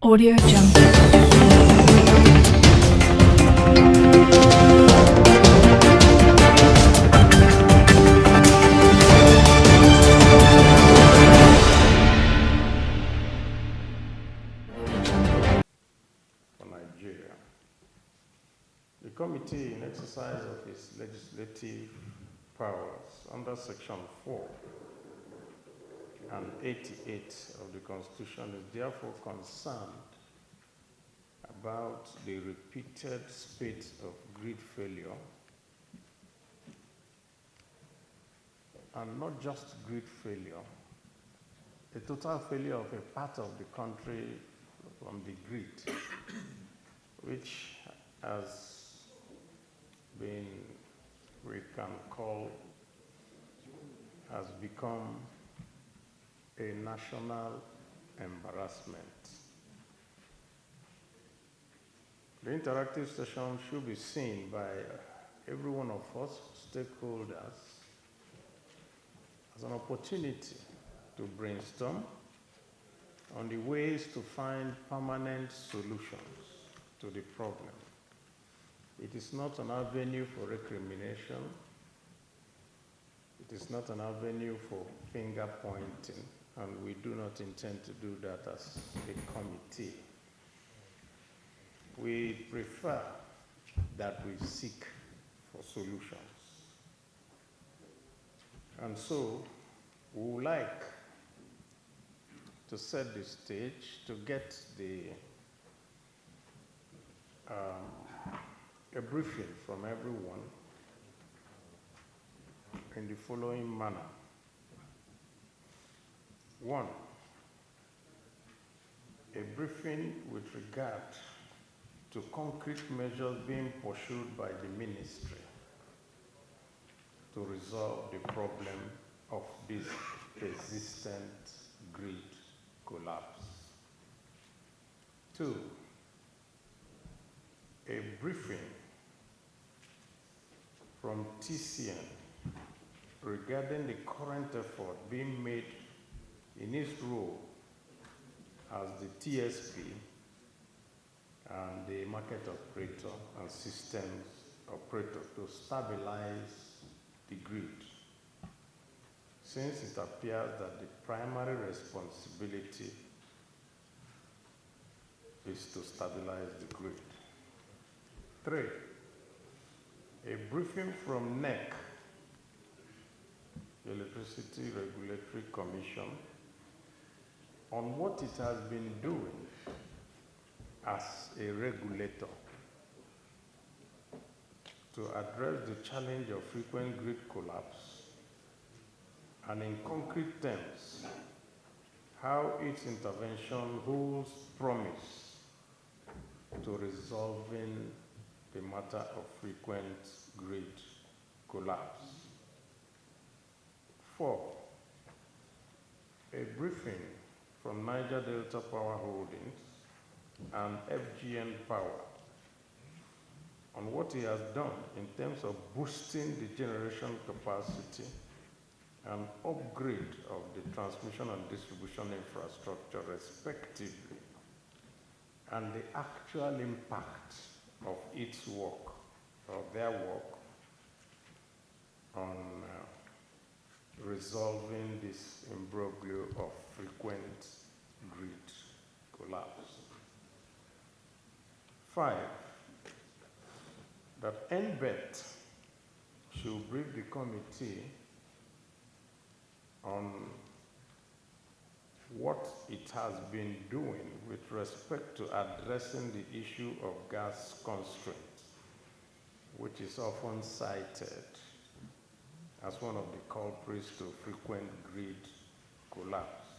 Audio Jungle. For Nigeria. The committee, in exercise of its legislative powers under Section 4 and 88 of the Constitution, is therefore concerned about the repeated spate of grid failure, and not just grid failure, the total failure of a part of the country from the grid, which has been, we can call, has become a national embarrassment. The interactive session should be seen by every one of us, stakeholders, as an opportunity to brainstorm on the ways to find permanent solutions to the problem. It is not an avenue for recrimination. It is not an avenue for finger pointing, and we do not intend to do that as a committee. We prefer that we seek for solutions. And so, we would like to set the stage to get a briefing from everyone in the following manner. 1, a briefing with regard to concrete measures being pursued by the ministry to resolve the problem of this persistent grid collapse. 2, a briefing from TCN regarding the current effort being made in its role as the TSP and the market operator and systems operator to stabilize the grid, since it appears that the primary responsibility is to stabilize the grid. 3, a briefing from NEC, the Electricity Regulatory Commission, on what it has been doing as a regulator to address the challenge of frequent grid collapse, and in concrete terms, how its intervention holds promise to resolving the matter of frequent grid collapse. 4, a briefing from Niger Delta Power Holdings and FGN Power on what he has done in terms of boosting the generation capacity and upgrade of the transmission and distribution infrastructure respectively, and the actual impact of its work, or their work, on resolving this imbroglio of frequent grid collapse. 5, that NBET should brief the committee on what it has been doing with respect to addressing the issue of gas constraints, which is often cited as one of the culprits to frequent grid collapse.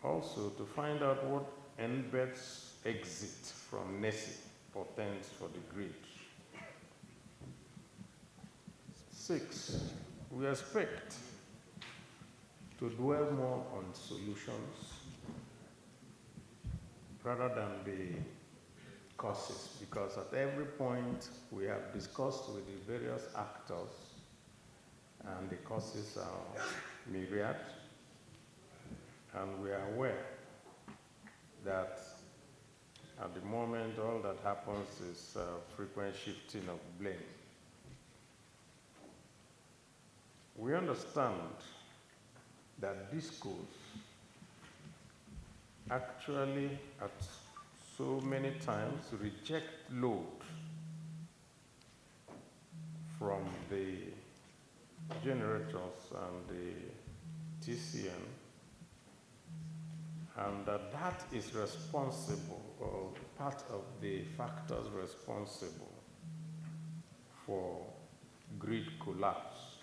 Also, to find out what NBET's exit from NESI portends for the grid. 6, we expect to dwell more on solutions rather than the causes, because at every point we have discussed with the various actors, and the causes are myriad, and we are aware happens is frequent shifting of blame. We understand that discourse actually at so many times reject load from the generators and the TCN, and that is responsible, or part of the factors responsible for grid collapse.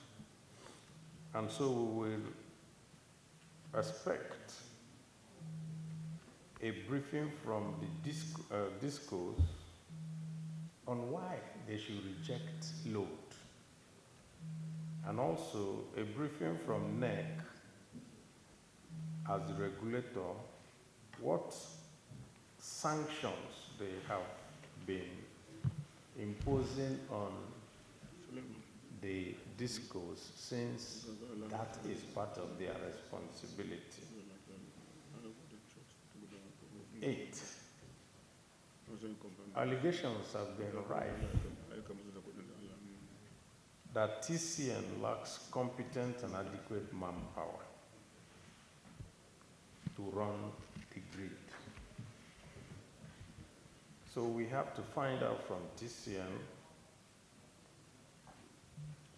And so we will expect a briefing from the discourse on why they should reject load, and also a briefing from NEC as the regulator, what sanctions they have been imposing on the discourse, since that is part of their responsibility. 8, allegations have been rife that TCN lacks competent and adequate manpower to run the grid. So we have to find out from TCN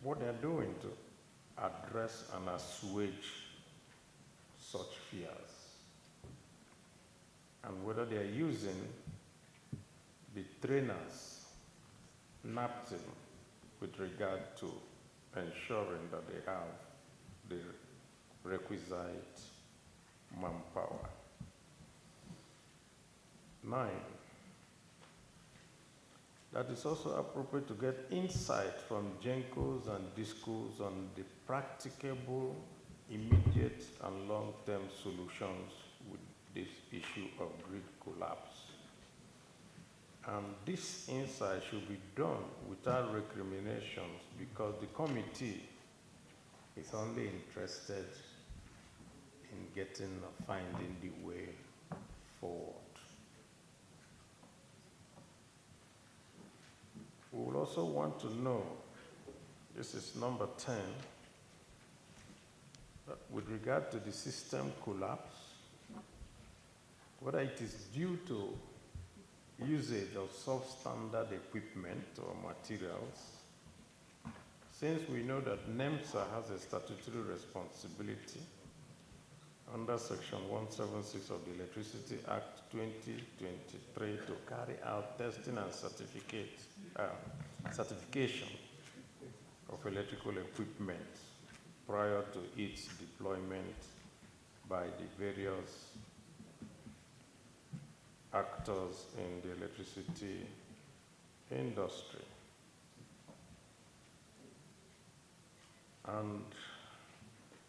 what they're doing to address and assuage such fears, and whether they're using the trainers' napkin with regard to ensuring that they have the requisite manpower. 9, that is also appropriate to get insight from GENCOs and DISCOs on the practicable, immediate and long-term solutions with this issue of grid collapse. And this insight should be done without recriminations, because the committee is only interested in getting or finding the way forward. We will also want to know, this is number 10, that with regard to the system collapse, whether it is due to usage of substandard equipment or materials, since we know that NEMSA has a statutory responsibility under Section 176 of the Electricity Act 2023 to carry out testing and certification of electrical equipment prior to its deployment by the various actors in the electricity industry. And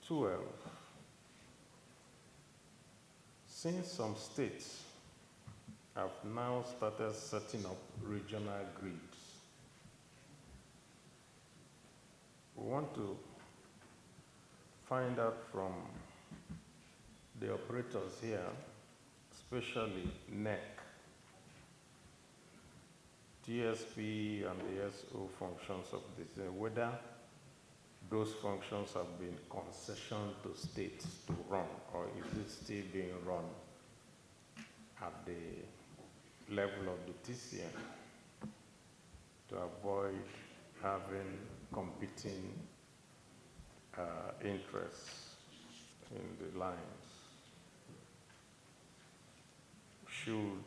12, since some states have now started setting up regional grids, we want to find out from the operators here, especially NEC, TSP and the SO functions of this, whether those functions have been concessioned to states to run, or is it still being run at the level of the TCN to avoid having competing interests in the lines. Should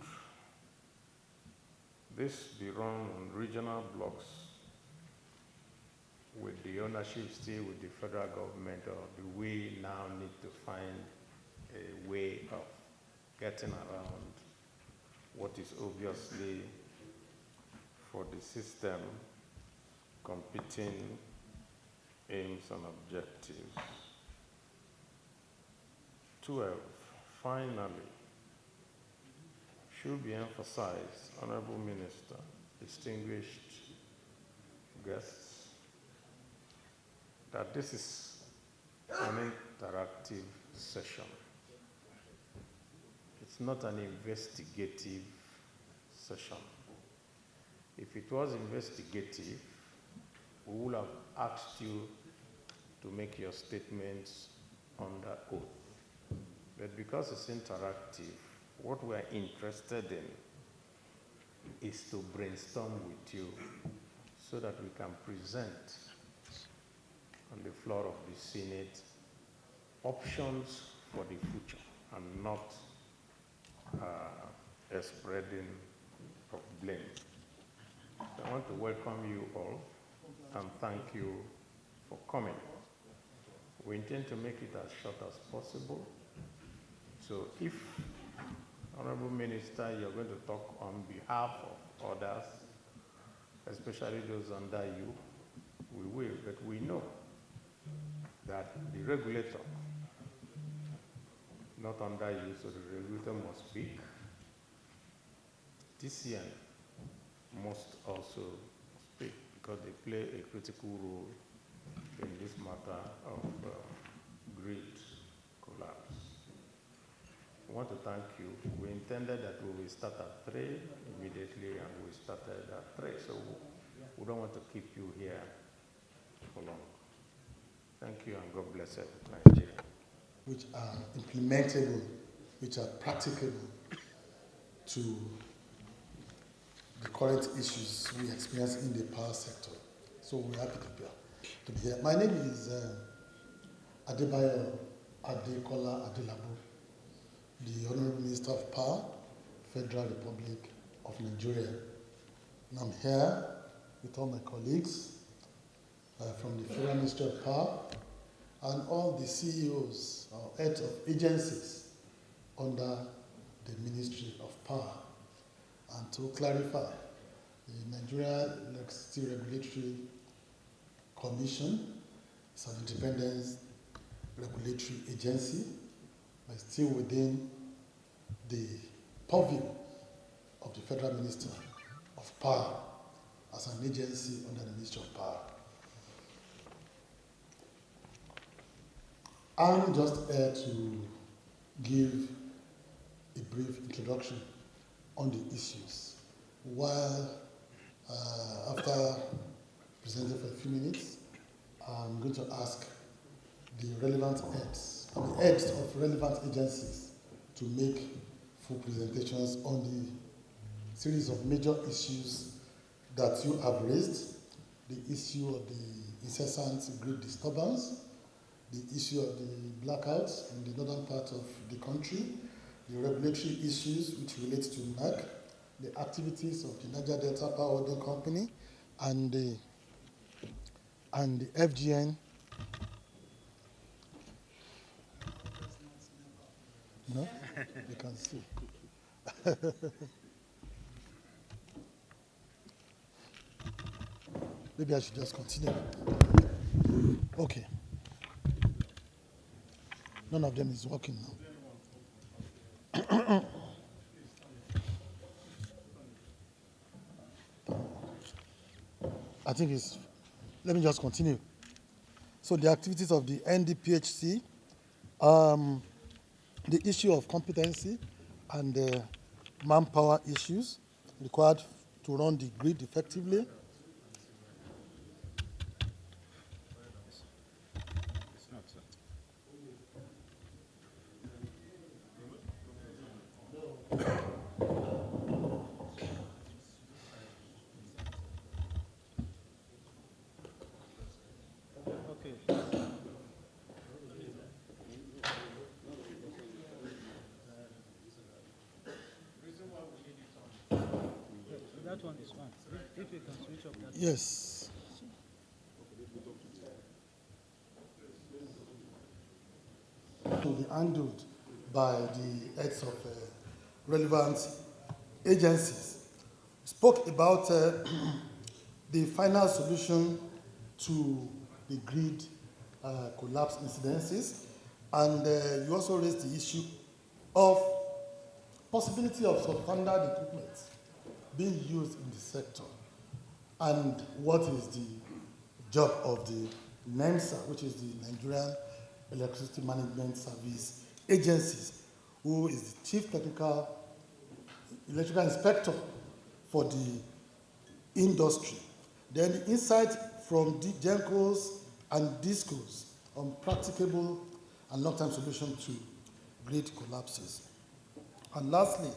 this be run on regional blocks with the ownership still with the federal government, or do we now need to find a way of getting around what is obviously for the system competing aims and objectives? 12, finally, should be emphasized, Honorable Minister, distinguished guests, that this is an interactive session. It's not an investigative session. If it was investigative, we would have asked you to make your statements under oath. But because it's interactive, what we're interested in is to brainstorm with you so that we can present on the floor of the Senate options for the future and not a spreading of blame. So I want to welcome you all and thank you for coming. We intend to make it as short as possible. So if, Honorable Minister, you're going to talk on behalf of others, especially those under you, we will, but we know that the regulator, not under you, so the regulator must speak. TCN must also speak because they play a critical role in this matter of grid collapse. I want to thank you. We intended that we will start at 3 immediately, and we started at 3, so we don't want to keep you here for long. Thank you, and God bless Nigeria. Which are implementable, which are practicable to the current issues we experience in the power sector. So we're happy to be here. My name is Adelabu, the Honorable Minister of Power, Federal Republic of Nigeria. And I'm here with all my colleagues from the Federal Ministry of Power and all the CEOs or heads of agencies under the Ministry of Power. And to clarify, the Nigeria Electricity Regulatory Commission is an independent regulatory agency, but still within the purview of the Federal Minister of Power as an agency under the Ministry of Power. I'm just here to give a brief introduction on the issues. While after presenting for a few minutes, I'm going to ask the relevant heads, the heads of relevant agencies to make full presentations on the series of major issues that you have raised, the issue of the incessant grid disturbance, the issue of the blackouts in the northern part of the country, the regulatory issues which relate to NAC, the activities of the Niger Delta Power Holding Company, and the FGN. No, you can see. Maybe I should just continue. Okay. None of them is working now. I think it's, let me just continue. So the activities of the NDPHC, the issue of competency and manpower issues required to run the grid effectively. That one is fine. If you can switch off that. Yes. To be handled by the heads of relevant agencies. Spoke about the final solution to the grid collapse incidences, and you also raised the issue of possibility of substandard equipment being used in the sector, and what is the job of the NEMSA, which is the Nigerian Electricity Management Service Agencies, who is the chief technical electrical inspector for the industry. Then the insight from the GENCOs and DISCOs on practicable and long-term solution to grid collapses. And lastly,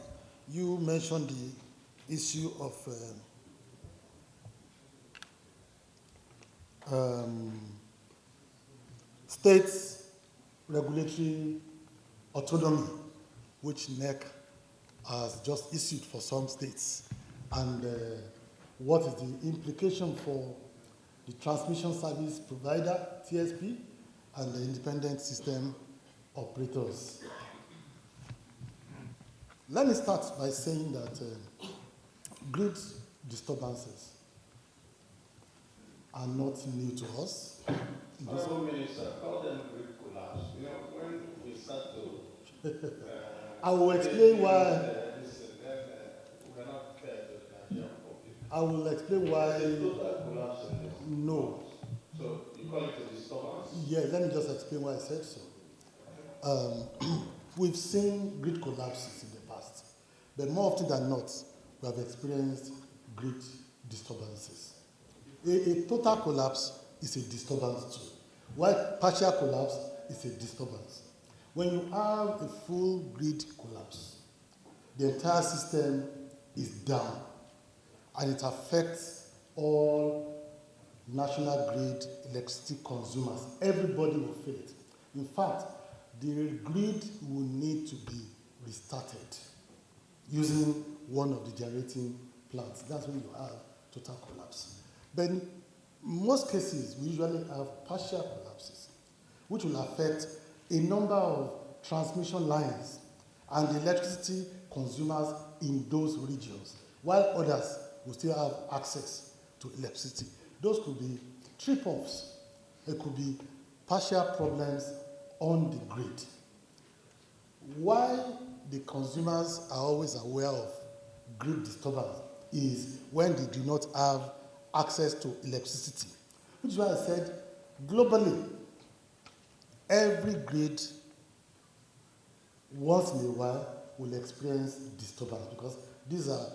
you mentioned the issue of states' regulatory autonomy, which NEC has just issued for some states, and what is the implication for the transmission service provider, TSP, and the independent system operators. Let me start by saying that grid disturbances are not new to us. Honourable Minister, call them grid collapse. You know, when we start to... I will explain why. We're not fair to the Nigerian public. I will explain why. There's a total collapse in this. No. So you call it a disturbance? Yeah, let me just explain why I said so. We've seen grid collapses in the past, but more often than not, we have experienced grid disturbances. A total collapse is a disturbance too, while partial collapse is a disturbance. When you have a full grid collapse, the entire system is down, and it affects all national grid electricity consumers. Everybody will feel it. In fact, the grid will need to be restarted using one of the generating plants. That's when you have total collapse. But in most cases, we usually have partial collapses, which will affect a number of transmission lines and the electricity consumers in those regions, while others will still have access to electricity. Those could be trip-offs. It could be partial problems on the grid. Why the consumers are always aware of grid disturbance is when they do not have access to electricity, which is why I said globally, every grid once in a while will experience disturbance because these are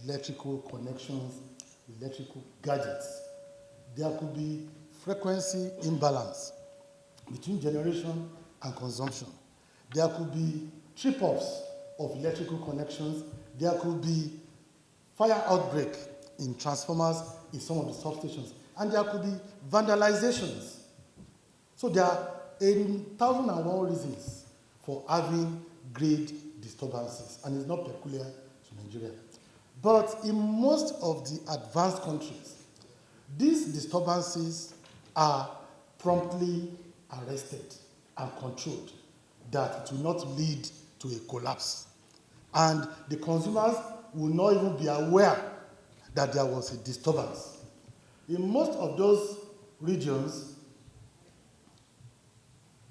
electrical connections, electrical gadgets. There could be frequency imbalance between generation and consumption. There could be trip-offs of electrical connections. There could be fire outbreak in transformers in some of the substations. And there could be vandalizations. So there are 1,001 reasons for having grid disturbances, and it's not peculiar to Nigeria. But in most of the advanced countries, these disturbances are promptly arrested and controlled, that it will not lead to a collapse. And the consumers will not even be aware that there was a disturbance. In most of those regions,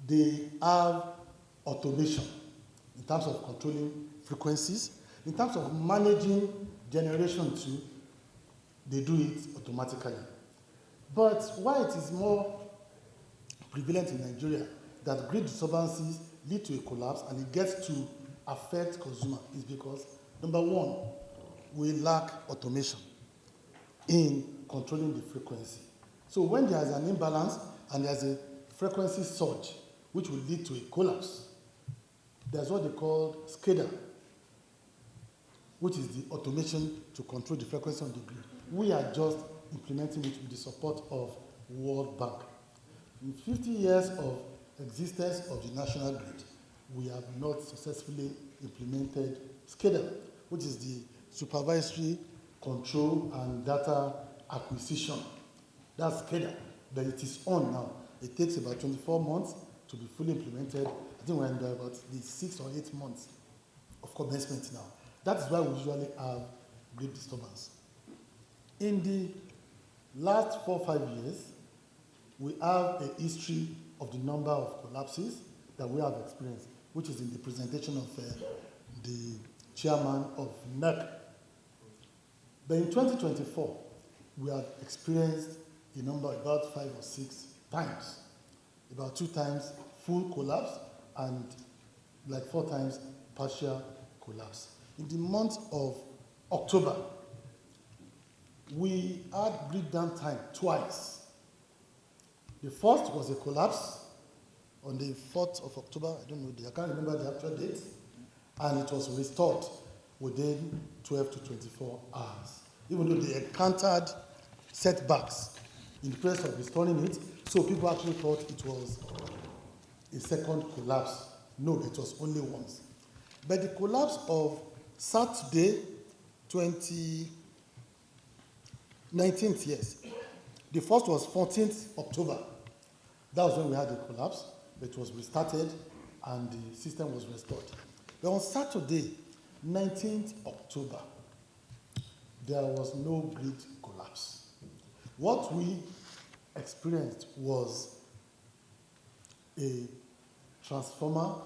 they have automation in terms of controlling frequencies. In terms of managing generation too, they do it automatically. But why it is more prevalent in Nigeria that grid disturbances lead to a collapse and it gets to affect consumer is because, number one, we lack automation in controlling the frequency. So when there is an imbalance and there's a frequency surge, which will lead to a collapse, there's what they call SCADA, which is the automation to control the frequency on the grid. We are just implementing it with the support of World Bank. In 50 years of existence of the national grid, we have not successfully implemented SCADA, which is the supervisory control and data acquisition. That's SCADA, but it is on now. It takes about 24 months to be fully implemented. I think we're in about the 6 or 8 months of commencement now. That is why we usually have grid disturbance. In the last 4 or 5 years, we have a history of the number of collapses that we have experienced, which is in the presentation of the chairman of NEC. But in 2024, we have experienced a number about 5 or 6 times, about 2 times full collapse and like 4 times partial collapse. In the month of October, we had breakdown time twice. The first was a collapse on the 4th of October, I can't remember the actual date, and it was restored within 12 to 24 hours, even though they encountered setbacks in the process of restoring it, so people actually thought it was a second collapse. No, it was only once. But the collapse of Saturday, 19th, yes. The first was 14th October. That was when we had the collapse. It was restarted and the system was restored. But on Saturday, 19th October, there was no grid collapse. What we experienced was a transformer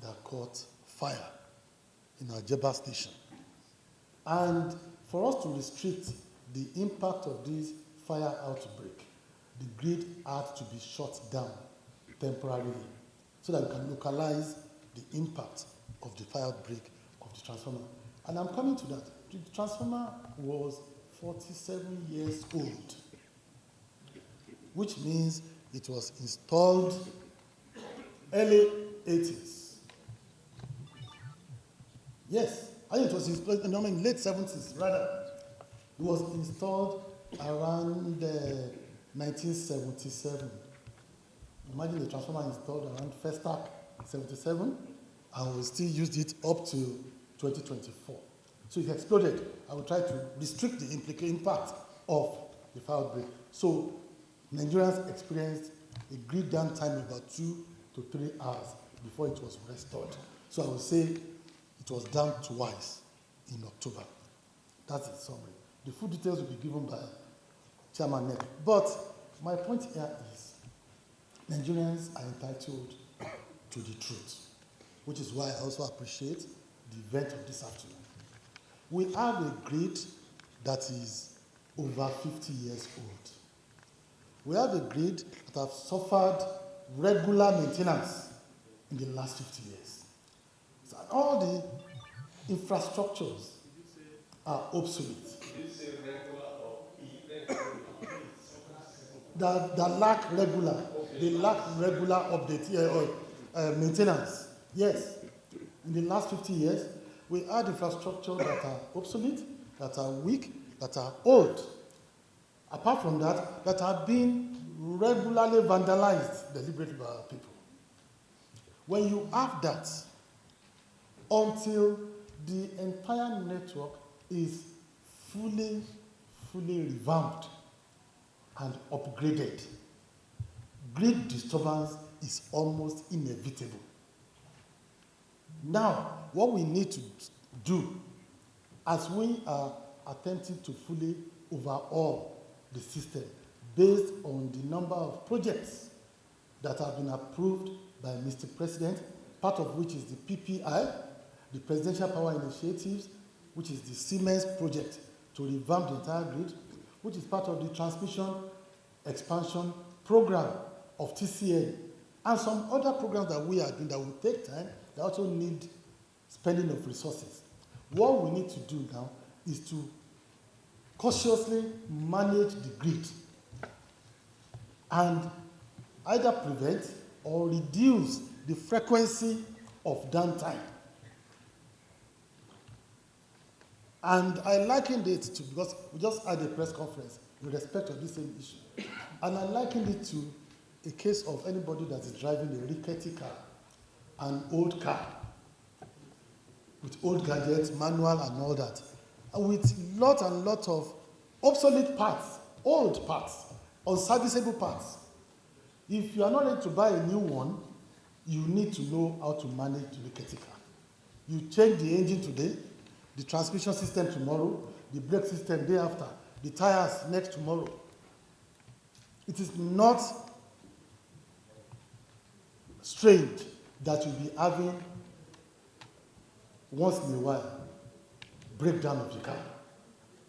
that caught fire in our Jeba station. And for us to restrict the impact of this fire outbreak, the grid had to be shut down temporarily so that we can localize the impact of the fire outbreak of the transformer. And I'm coming to that. The transformer was 47 years old, which means it was installed early 80s. Yes, I think it was installed in late 70s, rather. It was installed around 1977. Imagine the transformer installed around first act 77, and we still used it up to 2024. So it exploded. I will try to restrict the impact of the fire outbreak. So Nigerians experienced a grid downtime of about 2 to 3 hours before it was restored. So I would say it was down twice in October. That's the summary. The full details will be given by Chairman Nek. But my point here is Nigerians are entitled to the truth, which is why I also appreciate the event of this afternoon. We have a grid that is over 50 years old. We have a grid that has suffered regular maintenance in the last 50 years. So all the infrastructures are obsolete. That lack regular update maintenance. Yes, in the last 50 years, we had infrastructures that are obsolete, that are weak, that are old. Apart from that, that have been regularly vandalized deliberately by our people. When you have that, until the entire network is fully revamped and upgraded, grid disturbance is almost inevitable. Now, what we need to do, as we are attempting to fully overhaul the system based on the number of projects that have been approved by Mr. President, part of which is the PPI, the Presidential Power Initiatives, which is the Siemens project to revamp the entire grid, which is part of the transmission expansion program of TCN, and some other programs that we are doing that will take time, that also need spending of resources. What we need to do now is to cautiously manage the grid and either prevent or reduce the frequency of downtime. And I likened it to, because we just had a press conference with respect to this same issue, and I likened it to a case of anybody that is driving a rickety car, an old car, with old gadgets, manual and all that, and with lot and lot of obsolete parts, old parts, unserviceable parts. If you are not ready to buy a new one, you need to know how to manage the rickety car. You change the engine today, the transmission system tomorrow, the brake system day after, the tires next tomorrow. It is not strange that you'll be having, once in a while, breakdown of the car.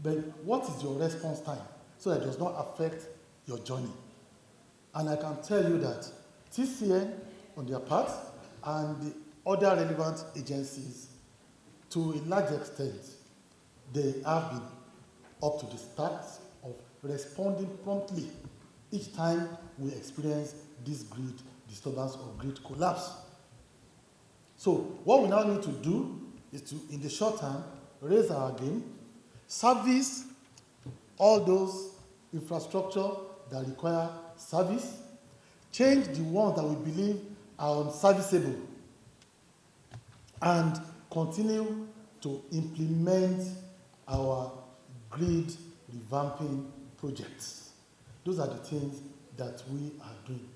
But what is your response time so that it does not affect your journey? And I can tell you that TCN, on their part, and the other relevant agencies, to a large extent, they have been up to the task of responding promptly each time we experience this grid disturbance or grid collapse. So what we now need to do is to, in the short term, raise our game, service all those infrastructure that require service, change the ones that we believe are unserviceable, and continue to implement our grid revamping projects. Those are the things that we are doing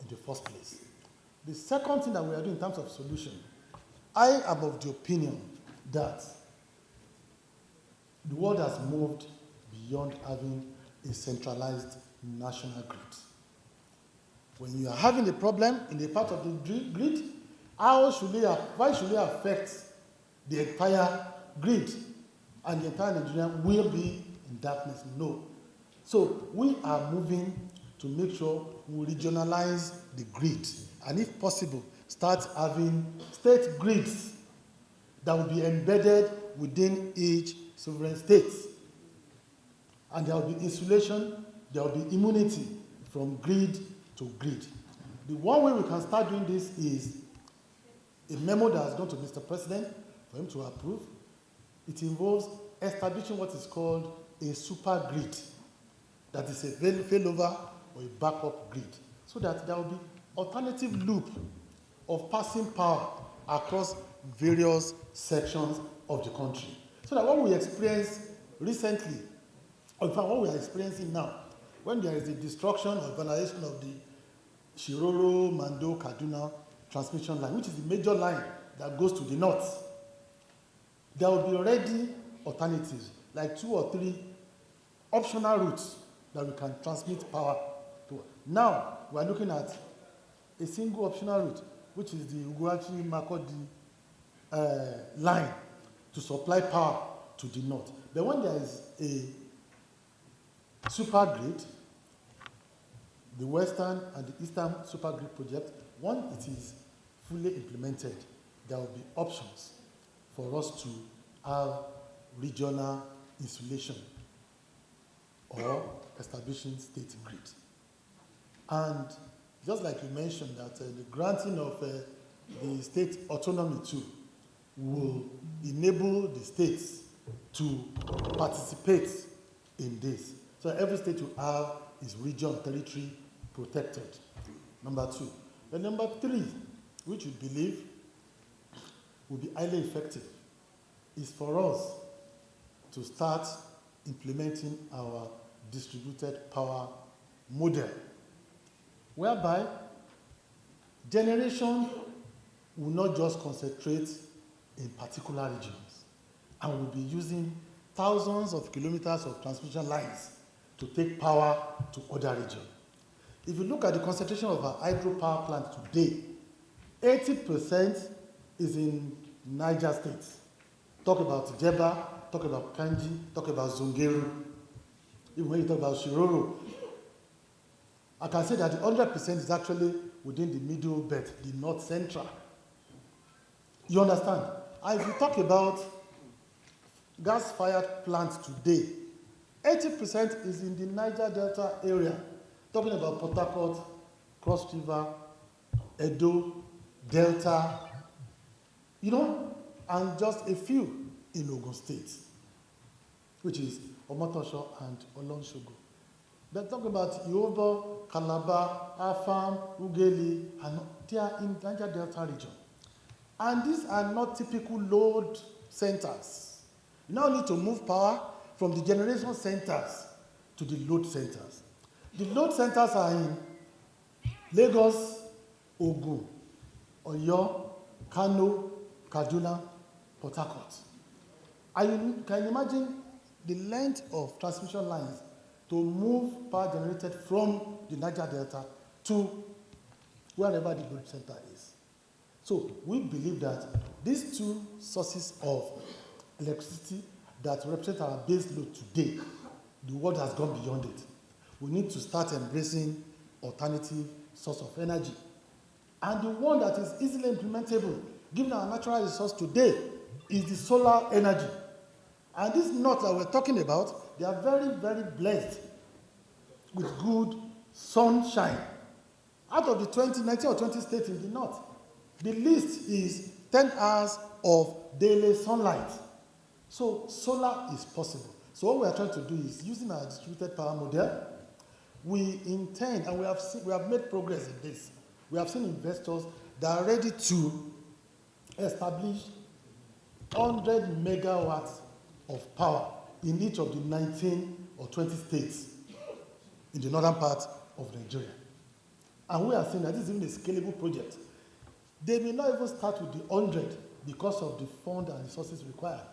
in the first place. The second thing that we are doing in terms of solution, I am of the opinion that the world has moved beyond having a centralized national grid. When you are having a problem in a part of the grid, why should it affect the entire grid and the entire Nigeria will be in darkness? No. So we are moving to make sure we regionalize the grid, and if possible, start having state grids that will be embedded within each sovereign state. And there will be insulation, there will be immunity from grid to grid. The one way we can start doing this is a memo that has gone to Mr. President for him to approve. It involves establishing what is called a super grid, that is a failover or a backup grid, so that there will be alternative loop of passing power across various sections of the country. So that what we experienced recently, or in fact what we are experiencing now, when there is a destruction or vandalization of the Shiroro, Mando, Kaduna transmission line, which is the major line that goes to the north, there will be already alternatives, like 2 or 3 optional routes that we can transmit power to. Now, we are looking at a single optional route, which is the Uguachi-Makodi line to supply power to the north. But when there is a super grid, the Western and the Eastern super grid project, once it is fully implemented, there will be options for us to have regional insulation or establishing state grid. And just like you mentioned that the granting of the state autonomy too will enable the states to participate in this. So every state will have its region, territory protected. Number 2. And number 3, which we believe will be highly effective, is for us to start implementing our distributed power model, whereby generation will not just concentrate in particular regions, and we'll be using thousands of kilometers of transmission lines to take power to other regions. If you look at the concentration of our hydropower plant today, 80% is in Niger State. Talk about Jeba, talk about Kanji, talk about Zungeru. Even when you talk about Shiroro, I can say that the 100% is actually within the middle belt, the north central. You understand? And if you talk about gas-fired plants today, 80% is in the Niger Delta area. Talking about Port Harcourt, Cross River, Edo, Delta, and just a few in Ogun State, which is Omotosho and Olonshogo. They're talking about Yoruba, Calabar, Afam, Ugeli, and they are in Niger Delta region. And these are not typical load centers. You now need to move power from the generation centers to the load centers. The load centers are in Lagos, Ogun, Oyo, Kano, Kaduna, Port Harcourt. And you can imagine the length of transmission lines to move power generated from the Niger Delta to wherever the load center is. So we believe that these 2 sources of electricity that represent our base load today, the world has gone beyond it. We need to start embracing alternative source of energy. And the one that is easily implementable, given our natural resource today, is the solar energy. And these north that we're talking about, they are very, very blessed with good sunshine. Out of the 19 or 20 states in the north, the least is 10 hours of daily sunlight. So solar is possible. So what we are trying to do is, using our distributed power model, we intend, and we have made progress in this. We have seen investors that are ready to establish 100 megawatts of power in each of the 19 or 20 states in the northern part of Nigeria. And we are saying that this is even a scalable project. They may not even start with the 100 because of the fund and resources required.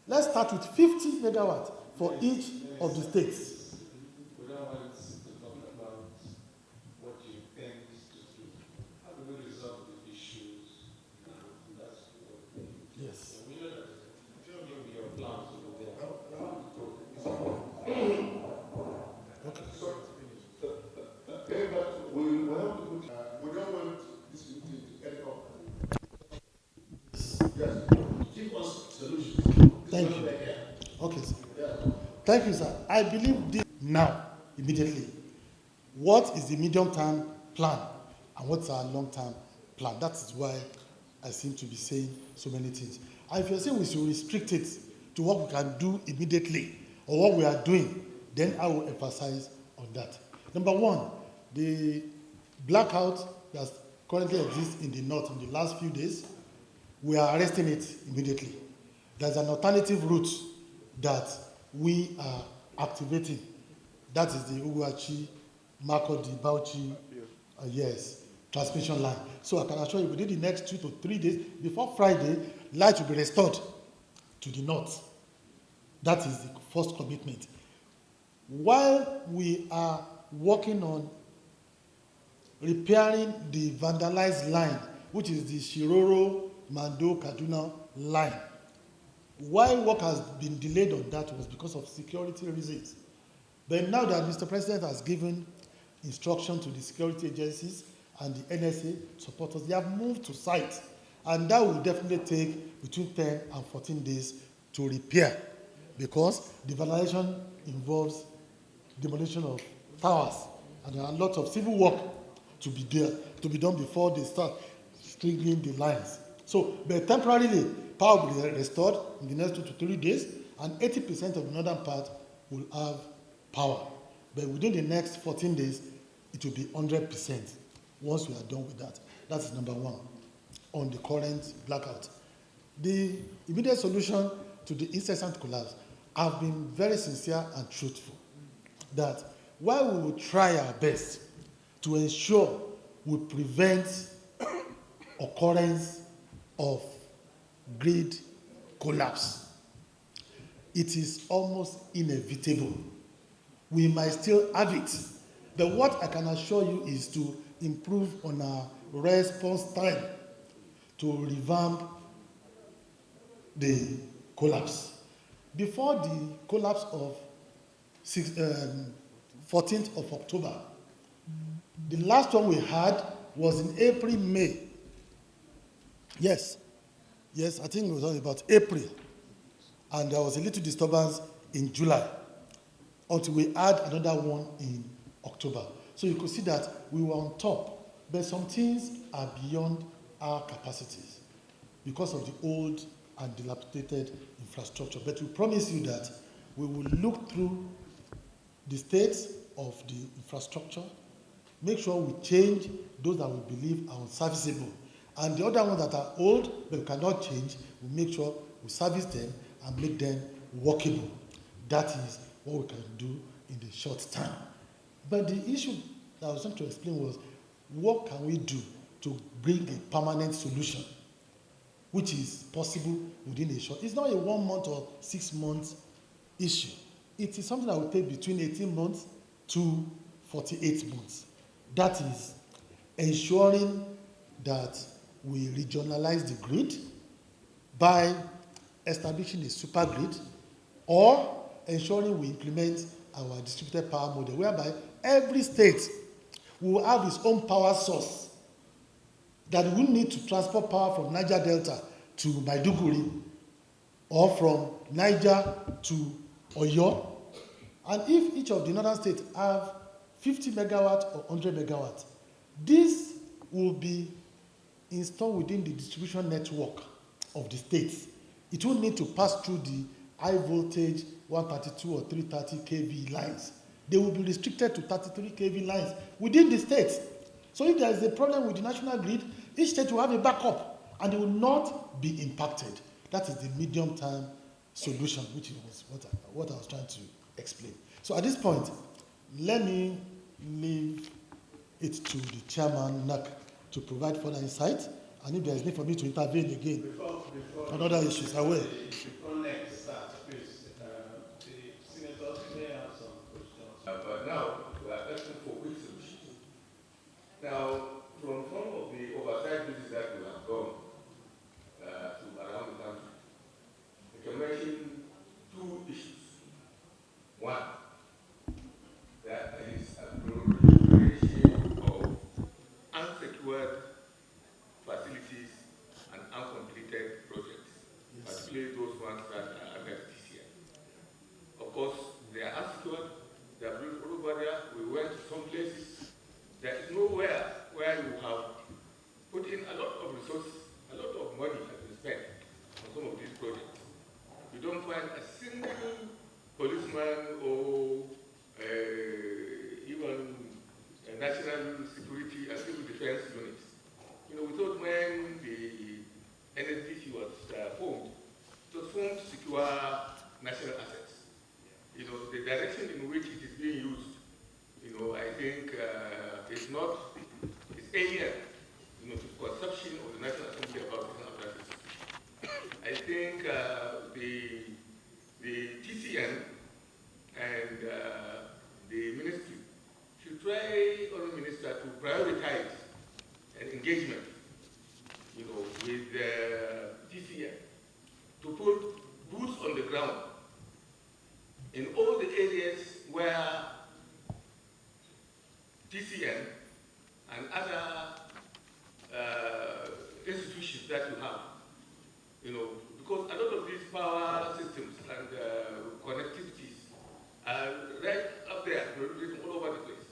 Let's start with 50 megawatts for each of the states. We don't want to talk about what you intend to do. How do we resolve the issues? And that's what we need. Yes. And we know that show me your plans over there. Okay, but we have to put, we don't want this meeting to end up. Yes, give us solutions. Thank you. Okay, sir. Thank you, sir. I believe this now, immediately. What is the medium-term plan and what's our long-term plan? That is why I seem to be saying so many things. And if you're saying we should restrict it to what we can do immediately or what we are doing, then I will emphasize on that. Number one, the blackout that currently exists in the north in the last few days, we are arresting it immediately. There's an alternative route that we are activating. That is the Uguachi, Makodi, Bauchi, yes, transmission line. So I can assure you within the next 2 to 3 days, before Friday, light will be restored to the north. That is the first commitment. While we are working on repairing the vandalized line, which is the Shiroro, Mando, Kaduna line, why work has been delayed on that was because of security reasons. But now that Mr. President has given instruction to the security agencies and the NSA supporters, they have moved to site. And that will definitely take between 10 and 14 days to repair, because the vandalization involves demolition of towers, and there are a lot of civil work to be done before they start stringing the lines. So, but temporarily, power will be restored in the next 2 to 3 days, and 80% of the northern part will have power. But within the next 14 days, it will be 100% once we are done with that. That is number one on the current blackout. The immediate solution to the incessant collapse, I've been very sincere and truthful that while we will try our best to ensure we prevent occurrence of grid collapse, it is almost inevitable. We might still have it. But what I can assure you is to improve on our response time to revamp the collapse. Before the collapse of 14th of October, the last one we had was in April, May. Yes, I think it was only about April. And there was a little disturbance in July until we had another one in October. So you could see that we were on top, but some things are beyond our capacities because of the old and dilapidated infrastructure. But we promise you that we will look through the state of the infrastructure, make sure we change those that we believe are unserviceable. And the other ones that are old but we cannot change, we make sure we service them and make them workable. That is what we can do in the short time. But the issue that I was trying to explain was, what can we do to bring a permanent solution, which is possible within a short? It's not a 1 month or 6 months issue. It is something that will take between 18 months to 48 months. That is ensuring that we regionalize the grid by establishing a super grid, or ensuring we implement our distributed power model, whereby every state will have its own power source, that we need to transport power from Niger Delta to Maiduguri or from Niger to Oyo. And if each of the northern states have 50 megawatt or 100 megawatt, this will be installed within the distribution network of the states. It won't need to pass through the high voltage 132 or 330 kV lines. They will be restricted to 33 kV lines within the states. So if there is a problem with the national grid, each state will have a backup and they will not be impacted. That is the medium-term solution, which was what I was trying to explain. So at this point, let me leave it to the chairman, NAC, to provide further insight. And if there is need for me to intervene again on other issues, I will. Before next start, please, the senators may have some questions. But now, we are asking for quick solutions. Now, from some of the oversight visits that we have done to around the country, we can mention two issues. One, that is a proliferation of unsecured facilities and uncompleted projects, particularly those ones that are under TCI. Of course, they are unsecured, they are built all over there. We went to some places. There is nowhere where you have put in a lot of resources, a lot of money has been spent on some of these projects. You don't find a single policeman or even a national security and civil defense units. You know, we thought when the NSDC was formed, it was formed to secure national assets. You know, the direction in which it is being used, you know, I think it's alien, you know, to the conception of the National Assembly about national apparatus. I think the TCN and the ministry should try, or the minister, to prioritize an engagement, you know, with TCN to put boots on the ground in all the areas where TCN and other institutions that you have, you know, because a lot of these power systems and connectivities are right up there, written all over the place.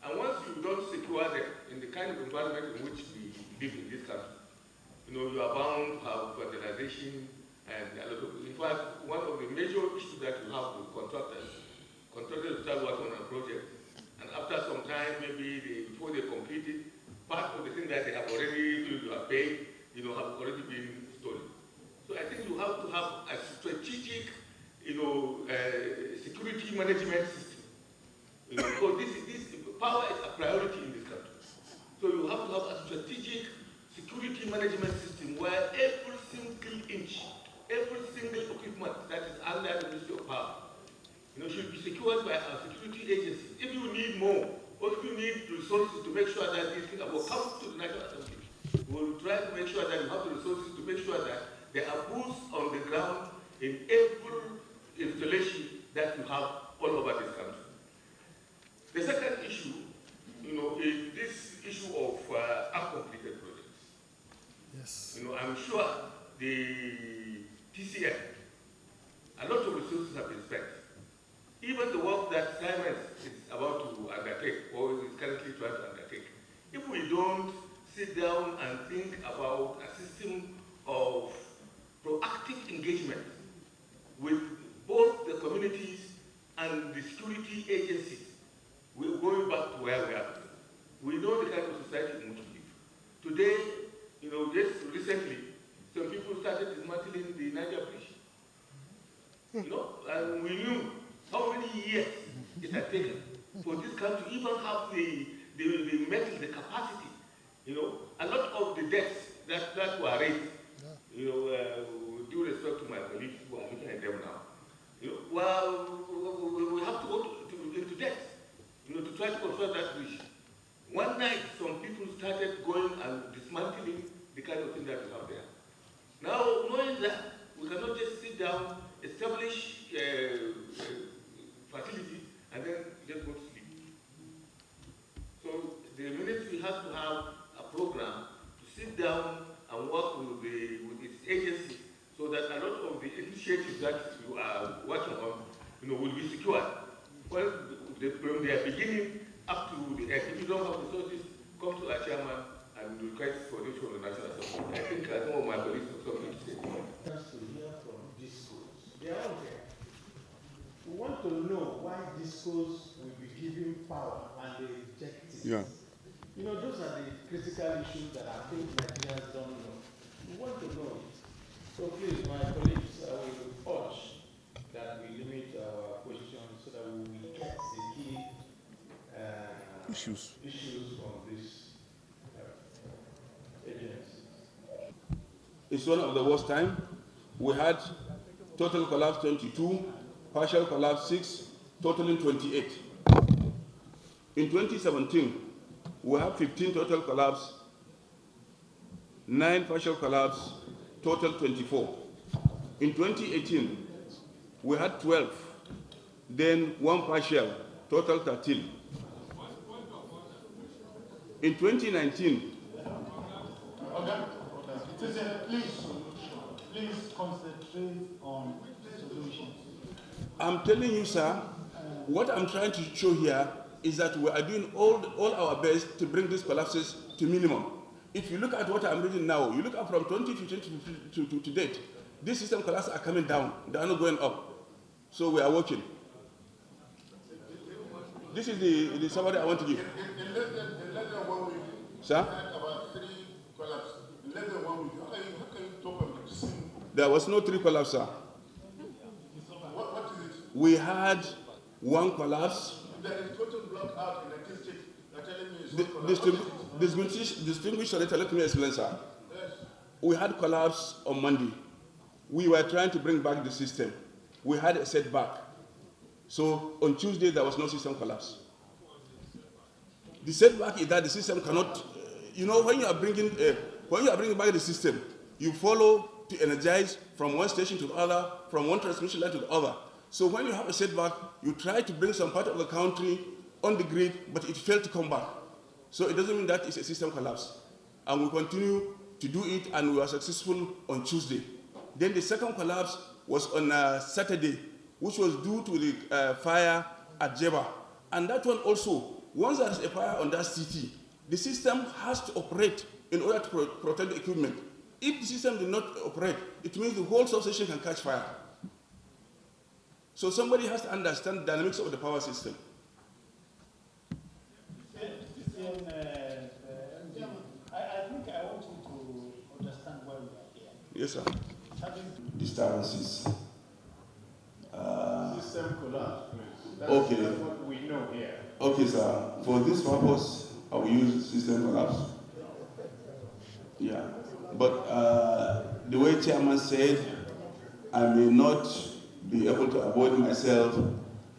And once you don't secure them in the kind of environment in which we live in this country, you know, you are bound to have vandalization and a lot of, in fact, one of the major issues that you have with contractors start working on a project, and after some time, maybe before they complete it, part of the thing that they have already paid, you know, have already been stolen. So I think you have to have a strategic, you know, security management system. You know, because this power is a priority in this country. So you have to have a strategic security management system where every single inch, every single equipment that is under the Ministry of Power, you know, should be secured by our security agencies. If you need more, or if you need resources to make sure that these things will come to the National Assembly, we will try to make sure that you have the resources to make sure that there are boots on the ground in every installation that you have all over this country. The second issue, you know, is this issue of uncompleted projects. Yes. You know, I'm sure the TCN, a lot of resources have been spent. Even the work that Siemens is about to undertake, or is currently trying to undertake, if we don't sit down and think about a system of proactive engagement with both the communities and the security agencies, we're going back to where we are. We know the kind of society in which we live. Today, you know, just recently, some people started dismantling the Niger Bridge. You know, and we knew how many years it had taken for this country to even have the metal, the capacity. You know, a lot of the debts that were raised, you know, with due respect to my colleagues who are looking at them now, you know, well, we have to go into debt, you know, to try to control that bridge. One night, some people started going and dismantling the kind of thing that we have there. Now, knowing that, we cannot just sit down, establish facilities, and then just go to sleep. So the ministry has to have a program to sit down and work with its agencies so that a lot of the units that you are working on, will be secured. Well, from the beginning up to the end, if you don't have resources, come to our chairman and request for this from the National Assembly. I think some of my colleagues have something to say. Just to hear from discos. They are out there. We want to know why discos will be given power and they reject it. Yeah. Those are the critical issues that I think Nigerians don't know. We want to know it. So please, my colleagues, I will urge that we limit our questions so that we will get the key issues from these agencies. It's one of the worst time. We had total collapse 22, partial collapse 6, totaling 28. In 2017, we have 15 total collapse, 9 partial collapse, total 24. In 2018, we had 12, then 1 partial, total 13. In 2019, Please concentrate on solutions. I'm telling you, sir, what I'm trying to show here is that we are doing all our best to bring these collapses to minimum. If you look at what I'm reading now, you look at from 2015 to date, these system collapses are coming down. They are not going up. So we are working. This is the summary I want to give. In less than 1 week, Sir? about 3 collapses. In less than 1 week, how can you talk about the same? There was no 3 collapse, sir. What is it? We had 1 collapse. There is total blackout in the district. You're telling me it's not collapse. Distinguished senator, let me explain, sir. Yes. We had collapse on Monday. We were trying to bring back the system. We had a setback. So on Tuesday, there was no system collapse. The setback is that the system cannot, when you are bringing back the system, you follow to energize from one station to the other, from one transmission line to the other. So when you have a setback, you try to bring some part of the country on the grid, but it failed to come back. So it doesn't mean that it's a system collapse. And we continue to do it, and we were successful on Tuesday. Then the second collapse was on Saturday, which was due to the fire at Jeba. And that one also, once there is a fire on that city, the system has to operate in order to protect the equipment. If the system did not operate, it means the whole substation can catch fire. So somebody has to understand the dynamics of the power system. I think I want you to understand why we are here. Yes, sir. Disturbances. System collapse, please. Okay. That's what we know here. Okay, sir. For this purpose, I will use system collapse. Yeah. But the way Chairman said, I may not be able to avoid myself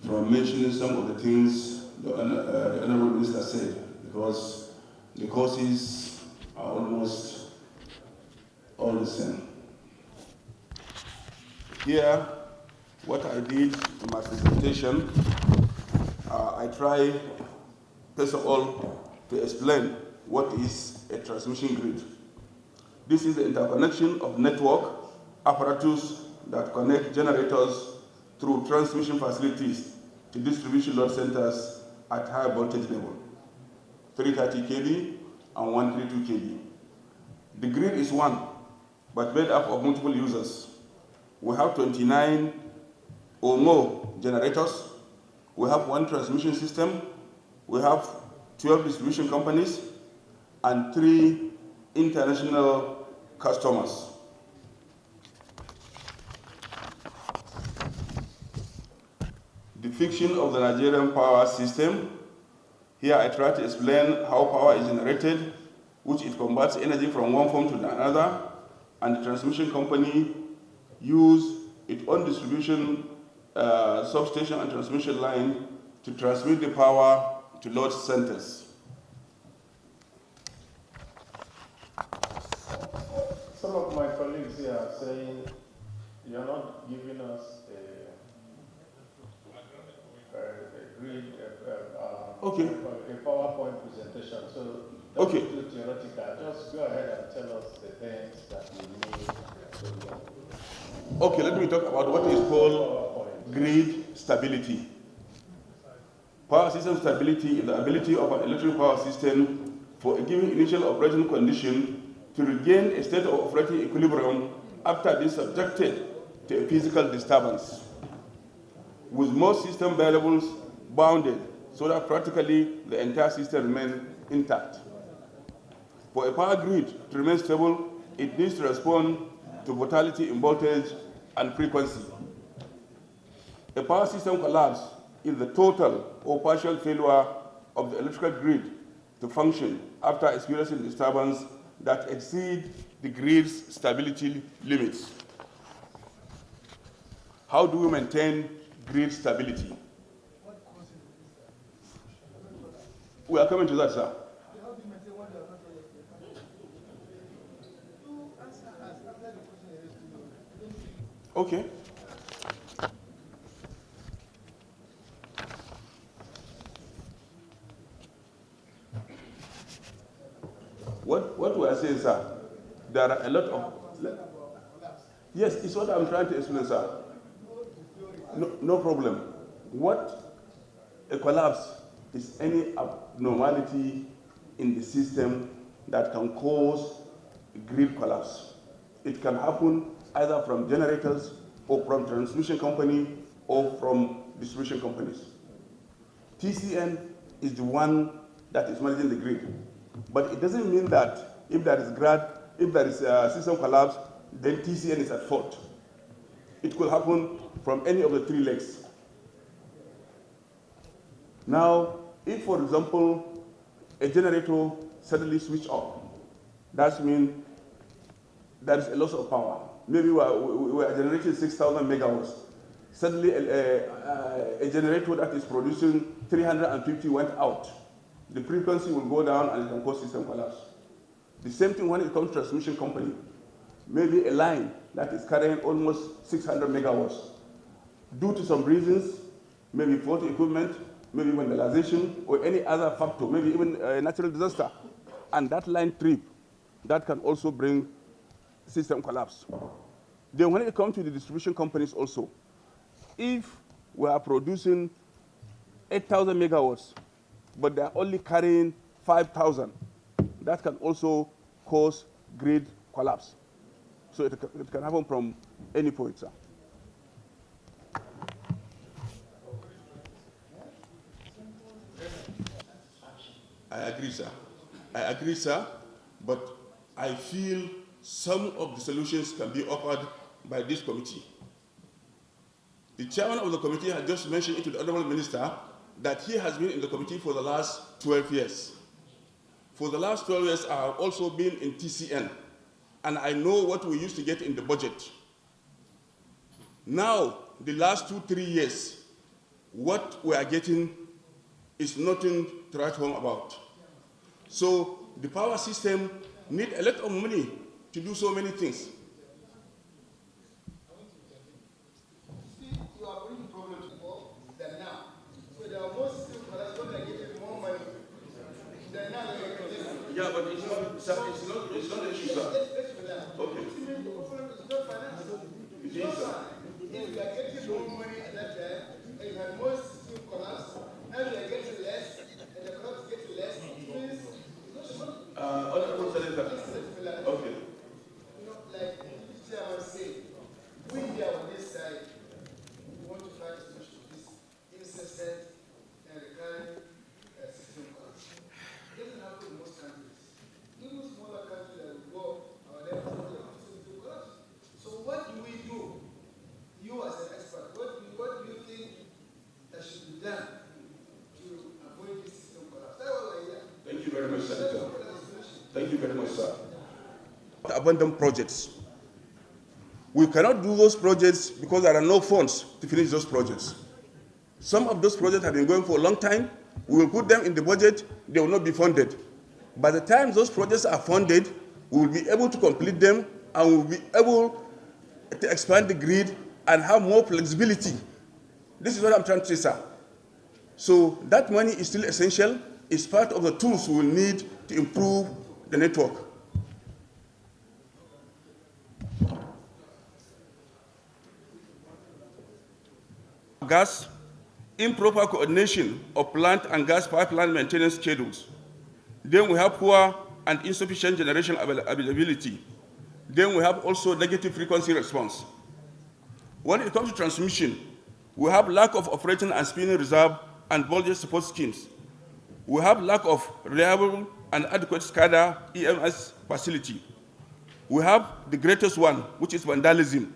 from mentioning some of the things the Honorable Minister said, because the causes are almost all the same. Here, what I did in my presentation, I try, first of all, to explain what is a transmission grid. This is the interconnection of network apparatus that connect generators through transmission facilities to distribution load centers at high voltage level, 330 kV and 132 kV. The grid is one, but made up of multiple users. We have 29 or more generators. We have 1 transmission system. We have 12 distribution companies and 3 international customers. The fiction of the Nigerian power system. Here I try to explain how power is generated, which it converts energy from one form to another, and the transmission company use its own distribution substation and transmission line to transmit the power to load centers. Some of my colleagues here are saying you're not giving us a PowerPoint presentation. So don't do theoretical. Just go ahead and tell us the things that you need. Okay, let me talk about what is called grid stability. Power system stability is the ability of an electric power system for a given initial operating condition to regain a state of operating equilibrium after being subjected to a physical disturbance, with most system variables bounded so that practically the entire system remains intact. For a power grid to remain stable, it needs to respond to volatility in voltage and frequency. A power system collapse is the total or partial failure of the electrical grid to function after experiencing disturbance that exceed the grid's stability limits. How do we maintain grid stability? We are coming to that, sir. Okay. What we are saying, sir, there are a lot of... Yes, it's what I'm trying to explain, sir. No problem. What a collapse is any abnormality in the system that can cause grid collapse. It can happen either from generators or from transmission company or from distribution companies. TCN is the one that is managing the grid. But it doesn't mean that if there is a system collapse, then TCN is at fault. It could happen from any of the three legs. Now, if, for example, a generator suddenly switches off, that means there is a loss of power. Maybe we are generating 6,000 megawatts. Suddenly, a generator that is producing 350 went out. The frequency will go down and it can cause system collapse. The same thing when it comes to transmission company. Maybe a line that is carrying almost 600 megawatts. Due to some reasons, maybe faulty equipment, maybe vandalization, or any other factor, maybe even a natural disaster, and that line trip, that can also bring system collapse. Then when it comes to the distribution companies also, if we are producing 8,000 megawatts, but they're only carrying 5,000, that can also cause grid collapse. So it can happen from any point, sir. I agree, sir. I agree, sir, but I feel some of the solutions can be offered by this committee. The chairman of the committee had just mentioned it to the Honorable Minister that he has been in the committee for the last 12 years. For the last 12 years, I have also been in TCN, and I know what we used to get in the budget. Now, the last 2-3 years, what we are getting is nothing to write home about. So the power system needs a lot of money to do so many things. You are bringing problems more than now. So there are more systems that are going to get more money than now. Yeah, but it's not an issue, sir. Okay. It's not finance. It's not finance. If you are getting more money at that time, and you have more system collapse, now you are getting less, and the collapse is getting less, please. Okay. You know, like the chairman said, we here on this side, we want to find a solution to this incessant and recurring system collapse. It doesn't happen in most countries. Even smaller countries that will go, our levels of system collapse. So what do we do? You as an expert, what do you think that should be done to avoid this system collapse? That's what we're here. Thank you very much, Senator. Thank you very much, sir. Abandoned projects. We cannot do those projects because there are no funds to finish those projects. Some of those projects have been going for a long time. We will put them in the budget, they will not be funded. By the time those projects are funded, we will be able to complete them and we will be able to expand the grid and have more flexibility. This is what I'm trying to say, sir. So that money is still essential. It's part of the tools we will need to improve the network. Gas, improper coordination of plant and gas pipeline maintenance schedules. Then we have poor and insufficient generation availability. Then we have also negative frequency response. When it comes to transmission, we have lack of operating and spinning reserve and voltage support schemes. We have lack of reliable and adequate SCADA EMS facility. We have the greatest one, which is vandalism,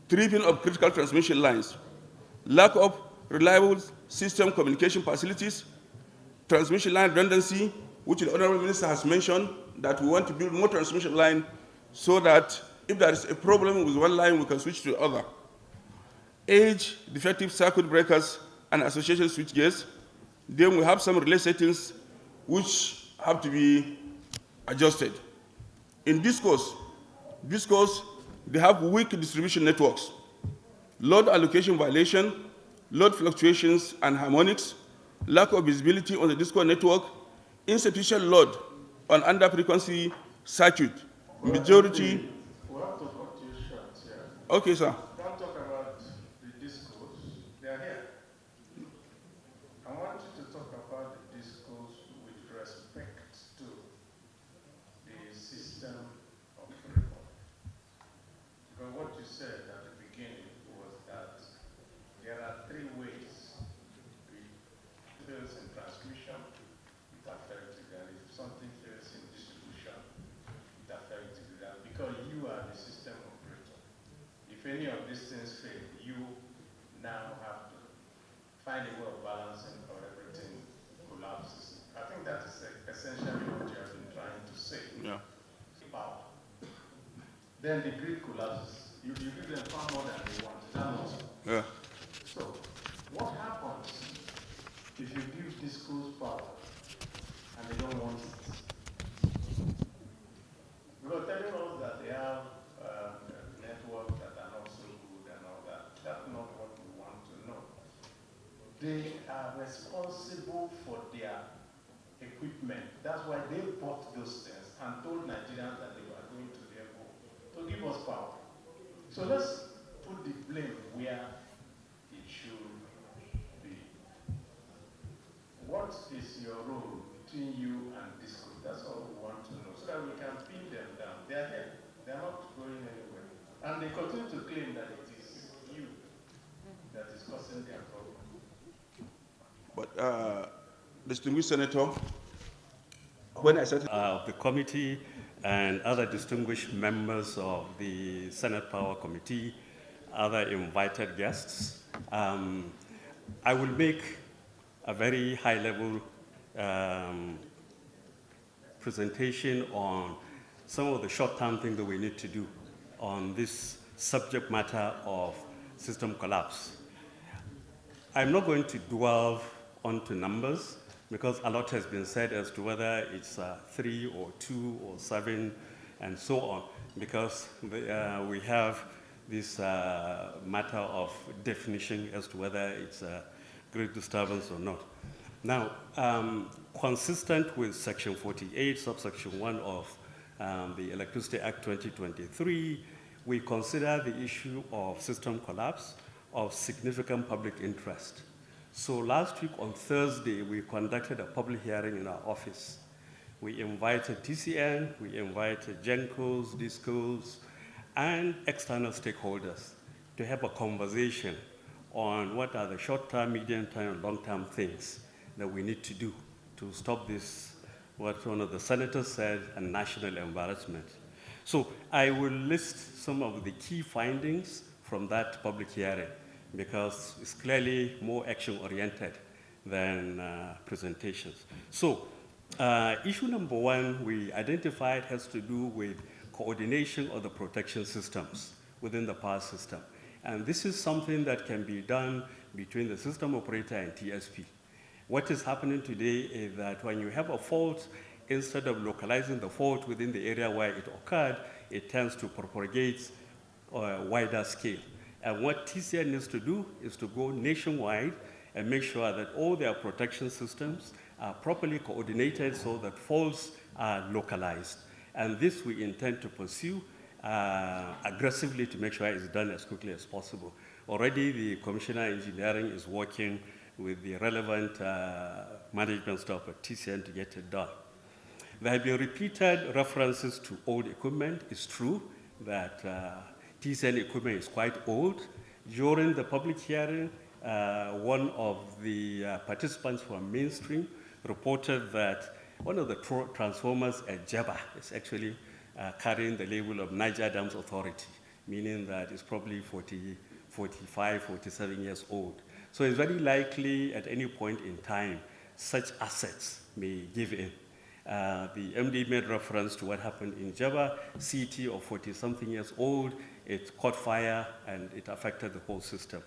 tripping of critical transmission lines, lack of reliable system communication facilities, transmission line redundancy, which the Honorable Minister has mentioned that we want to build more transmission line so that if there is a problem with one line, we can switch to the other. Age, defective circuit breakers, and associated switch gears. Then we have some relay settings which have to be adjusted. In discos, they have weak distribution networks, load allocation violation, load fluctuations and harmonics, lack of visibility on the disco network, insufficient load on under-frequency circuit. Majority. We have to cut you short here. Okay, sir. Don't talk about the discos. They are here. I want you to talk about the discos with respect to the system of reform. Because what you said at the beginning was that there are three ways. It fails in transmission, it affects it, and if something fails in distribution, it affects it. And because you are the system operator, if any of these things fail, you now have to find a way of balancing or everything collapses. I think that is essentially what you have been trying to say. Yeah. Power. Then the grid collapses. You give them far more than they want. That much. Yeah. So, what happens if you give discos power and they don't want it? Because telling us that they have networks that are not so good and all that, that's not what we want to know. They are responsible for their equipment. That's why they bought those things and told Nigerians that they were going to their goal to give us power. So let's put the blame where it should be. What is your role between you and disco? That's all we want to know, so that we can pin them down. They are here. They are not going anywhere. And they continue to claim that it is you that is causing their problem. But, distinguished Senator, when I said the committee and other distinguished members of the Senate Power Committee, other invited guests, I will make a very high-level presentation on some of the short-term things that we need to do on this subject matter of system collapse. I'm not going to dwell onto numbers because a lot has been said as to whether it's 3 or 2 or 7 and so on, because we have this matter of definition as to whether it's a great disturbance or not. Now, consistent with Section 48, subsection 1 of the Electricity Act 2023, we consider the issue of system collapse of significant public interest. So last week on Thursday, we conducted a public hearing in our office. We invited TCN, we invited GENCOs, DISCOs, and external stakeholders to have a conversation on what are the short-term, medium-term, and long-term things that we need to do to stop this, what one of the senators said, a national embarrassment. So I will list some of the key findings from that public hearing because it's clearly more action-oriented than presentations. So issue number 1 we identified has to do with coordination of the protection systems within the power system. And this is something that can be done between the system operator and TSP. What is happening today is that when you have a fault, instead of localizing the fault within the area where it occurred, it tends to propagate on a wider scale. And what TCN needs to do is to go nationwide and make sure that all their protection systems are properly coordinated so that faults are localized. And this we intend to pursue aggressively to make sure it's done as quickly as possible. Already the Commissioner Engineering is working with the relevant management staff at TCN to get it done. There have been repeated references to old equipment. It's true that TCN equipment is quite old. During the public hearing, one of the participants from Mainstream reported that one of the transformers at Jaba is actually carrying the label of Niger Dams Authority, meaning that it's probably 45, 47 years old. So it's very likely at any point in time, such assets may give in. The MD made reference to what happened in Java, CT of 40-something years old, it caught fire and it affected the whole system.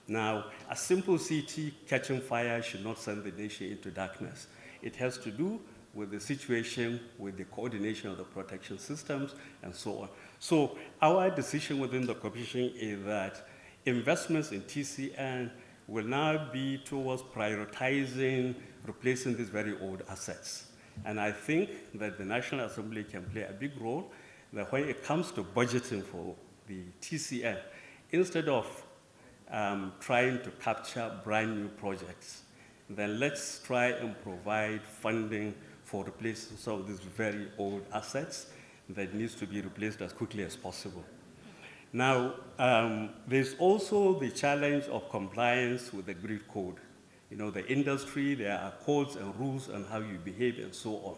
Now, a simple CT catching fire should not send the nation into darkness. It has to do with the situation, with the coordination of the protection systems, and so on. So our decision within the Commission is that investments in TCN will now be towards prioritizing replacing these very old assets. And I think that the National Assembly can play a big role, that when it comes to budgeting for the TCN, instead of trying to capture brand new projects, then let's try and provide funding for replacing some of these very old assets that needs to be replaced as quickly as possible. Now, there's also the challenge of compliance with the grid code. You know, the industry, there are codes and rules on how you behave and so on.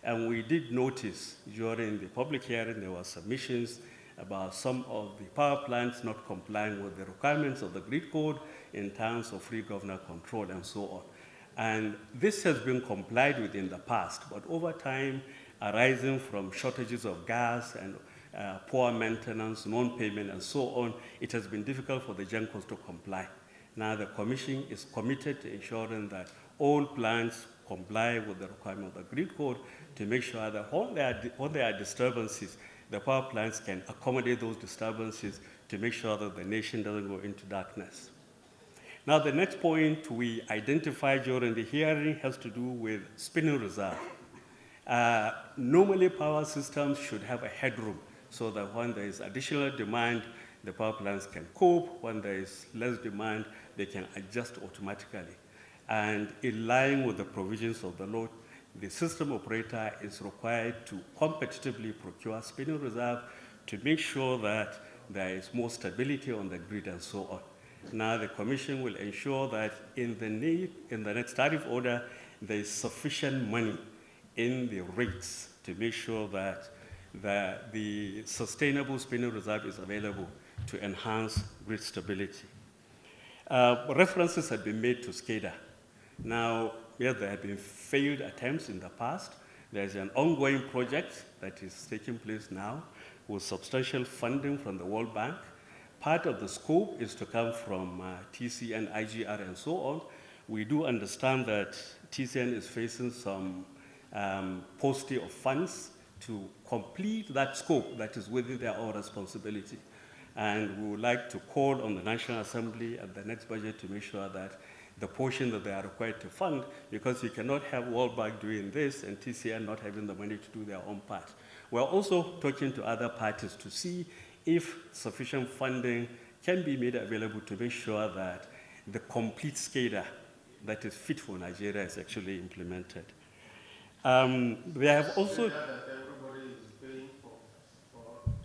And we did notice during the public hearing, there were submissions about some of the power plants not complying with the requirements of the grid code in terms of free governor control and so on. And this has been complied with in the past, but over time, arising from shortages of gas and poor maintenance, non-payment, and so on, it has been difficult for the GenCos to comply. Now the Commission is committed to ensuring that all plants comply with the requirement of the grid code to make sure that when there are disturbances, the power plants can accommodate those disturbances to make sure that the nation doesn't go into darkness. Now the next point we identified during the hearing has to do with spinning reserve. Normally power systems should have a headroom so that when there is additional demand, the power plants can cope. When there is less demand, they can adjust automatically. And in line with the provisions of the law, the system operator is required to competitively procure spinning reserve to make sure that there is more stability on the grid and so on. Now the Commission will ensure that in the next tariff order, there is sufficient money in the rates to make sure that the sustainable spinning reserve is available to enhance grid stability. References have been made to SCADA. Now, yes, there have been failed attempts in the past. There's an ongoing project that is taking place now with substantial funding from the World Bank. Part of the scope is to come from TCN, IGR, and so on. We do understand that TCN is facing some paucity of funds to complete that scope that is within their own responsibility. And we would like to call on the National Assembly at the next budget to make sure that the portion that they are required to fund, because you cannot have World Bank doing this and TCN not having the money to do their own part. We're also talking to other parties to see if sufficient funding can be made available to make sure that the complete SCADA that is fit for Nigeria is actually implemented. They have also... that everybody is paying for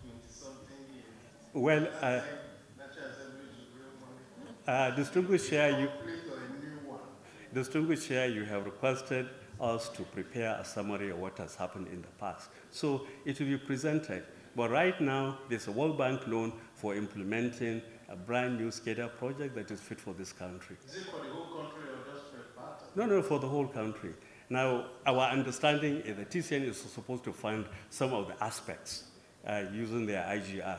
20-something years. Well, National Assembly should bring money. Distinguished Chair, Complete or a new one. Distinguished Chair, you have requested us to prepare a summary of what has happened in the past. So it will be presented. But right now, there's a World Bank loan for implementing a brand new SCADA project that is fit for this country. Is it for the whole country or just for a part? No, for the whole country. Now, our understanding is that TCN is supposed to fund some of the aspects using their IGR,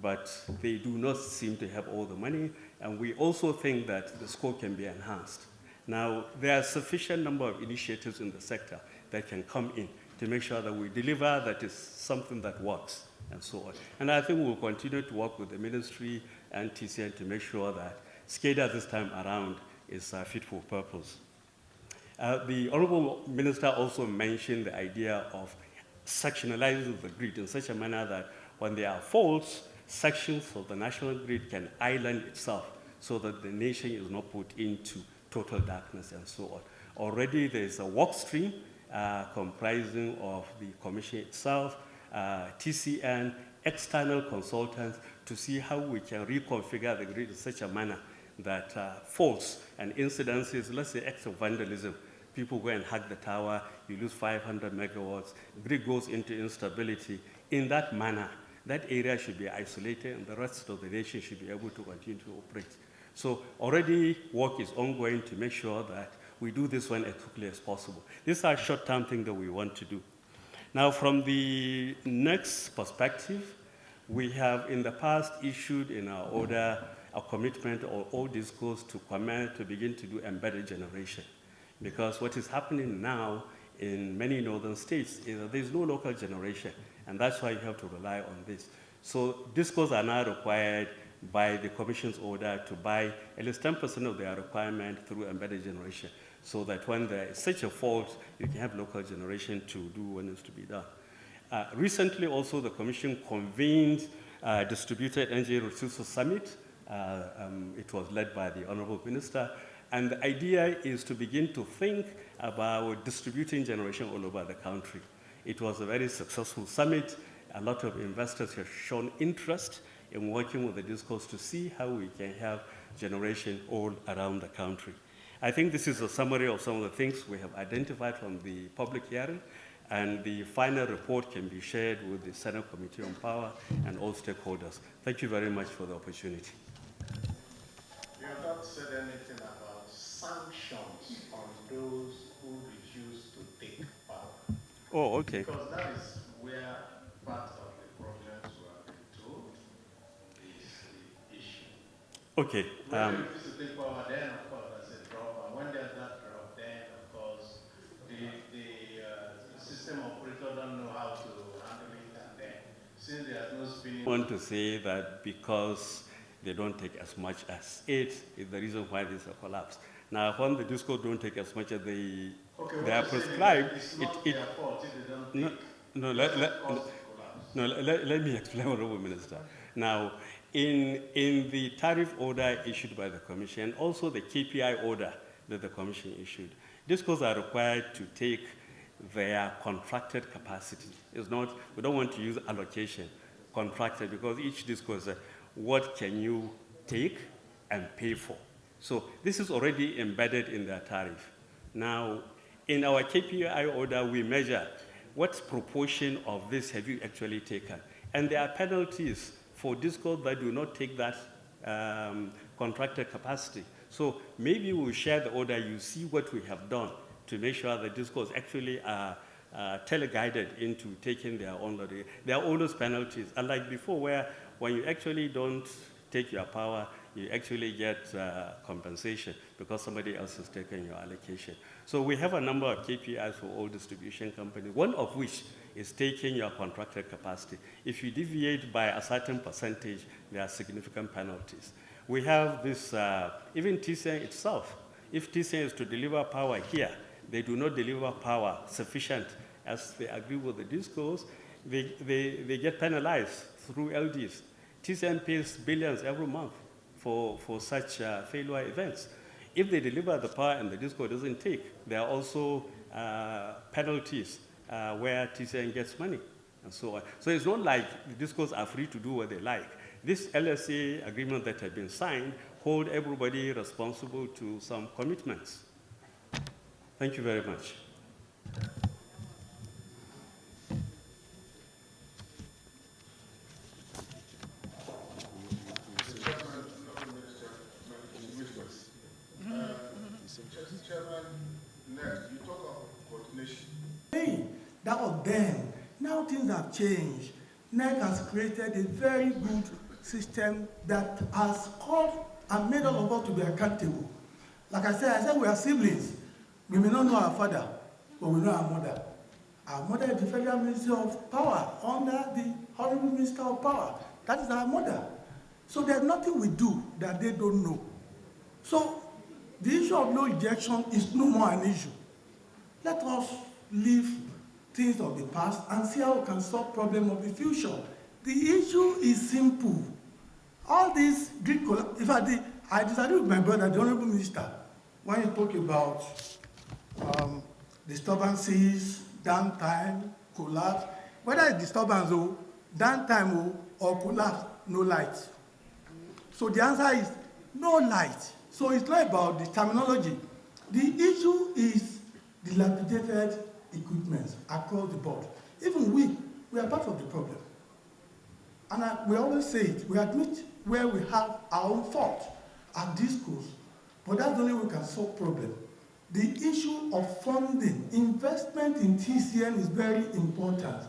but they do not seem to have all the money, and we also think that the scope can be enhanced. Now, there are sufficient number of initiatives in the sector that can come in to make sure that we deliver that is something that works, and so on. And I think we'll continue to work with the ministry and TCN to make sure that SCADA this time around is fit for purpose. The Honorable Minister also mentioned the idea of sectionalizing the grid in such a manner that when there are faults, sections of the national grid can island itself so that the nation is not put into total darkness and so on. Already there's a work stream comprising of the commission itself, TCN, external consultants to see how we can reconfigure the grid in such a manner that faults and incidences, let's say acts of vandalism, people go and hack the tower, you lose 500 megawatts, grid goes into instability. In that manner, that area should be isolated and the rest of the nation should be able to continue to operate. So already work is ongoing to make sure that we do this one as quickly as possible. These are short-term things that we want to do. Now, from the next perspective, we have in the past issued in our order a commitment or all discourse to begin to do embedded generation. Because what is happening now in many northern states is that there's no local generation, and that's why you have to rely on this. So discourse are now required by the Commission's order to buy at least 10% of their requirement through embedded generation, so that when there is such a fault, you can have local generation to do what needs to be done. Recently also the Commission convened a Distributed Energy Resources Summit. It was led by the Honorable Minister, and the idea is to begin to think about distributing generation all over the country. It was a very successful summit. A lot of investors have shown interest in working with the discourse to see how we can have generation all around the country. I think this is a summary of some of the things we have identified from the public hearing, and the final report can be shared with the Senate Committee on Power and all stakeholders. Thank you very much for the opportunity. You have not said anything about sanctions on those who refuse to take power. Oh, okay. Because that is where part of the problems we have been told is the issue. Okay. When they refuse to take power, then of course there's a drop, and when there's that drop, then of course the system operator don't know how to handle it, and then since there's no spinning. I want to say that because they don't take as much as it is the reason why there's a collapse. Now, when the disco don't take as much as they are prescribed, it's not their fault if they don't take. Let me explain, Honorable Minister. Now, in the tariff order issued by the Commission, also the KPI order that the Commission issued, discos are required to take their contracted capacity. It's not, we don't want to use allocation, contracted, because each disco is what can you take and pay for. So this is already embedded in their tariff. Now, in our KPI order, we measure what proportion of this have you actually taken. And there are penalties for discos that do not take that contracted capacity. So maybe we'll share the order, you see what we have done to make sure that discos actually are teleguided into taking their own load. There are always penalties, unlike before where when you actually don't take your power, you actually get compensation because somebody else has taken your allocation. So we have a number of KPIs for all distribution companies, one of which is taking your contracted capacity. If you deviate by a certain percentage, there are significant penalties. We have this, even TCN itself. If TCN is to deliver power here, they do not deliver power sufficient as they agree with the discos, they get penalized through LDs. TCN pays billions every month for such failure events. If they deliver the power and the disco doesn't take, there are also penalties where TCN gets money and so on. So it's not like the discos are free to do what they like. This LSA agreement that has been signed hold everybody responsible to some commitments. Thank you very much. Chairman, next, you talk of coordination. Hey, that was then. Now things have changed. NEC has created a very good system that has called and made all of us to be accountable. Like I said we are siblings. We may not know our father, but we know our mother. Our mother is the Federal Ministry of Power under the Honorable Minister of Power. That is our mother. So there's nothing we do that they don't know. So the issue of low injection is no more an issue. Let us leave things of the past and see how we can solve problems of the future. The issue is simple. All these grid collapse, in fact, I disagree with my brother, the Honorable Minister, when he talk about disturbances, downtime, collapse. Whether it's disturbance or downtime or collapse, no light. So the answer is no light. So it's not about the terminology. The issue is dilapidated equipment across the board. Even we are part of the problem. And we always say it, we admit where we have our own fault at these schools, but that's the only way we can solve problem. The issue of funding, investment in TCN is very important.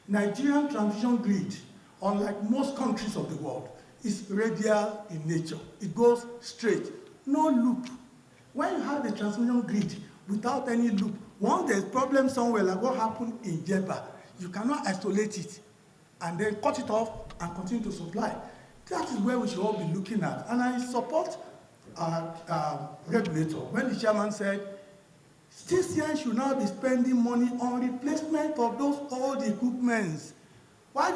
Nigerian transmission grid, unlike most countries of the world, is radial in nature. It goes straight, no loop. When you have a transmission grid without any loop, once there's problem somewhere, like what happened in Jebba, you cannot isolate it and then cut it off and continue to supply. That is where we should all be looking at. And I support our regulator when the chairman said, TCN should now be spending money on replacement of those old equipments. Why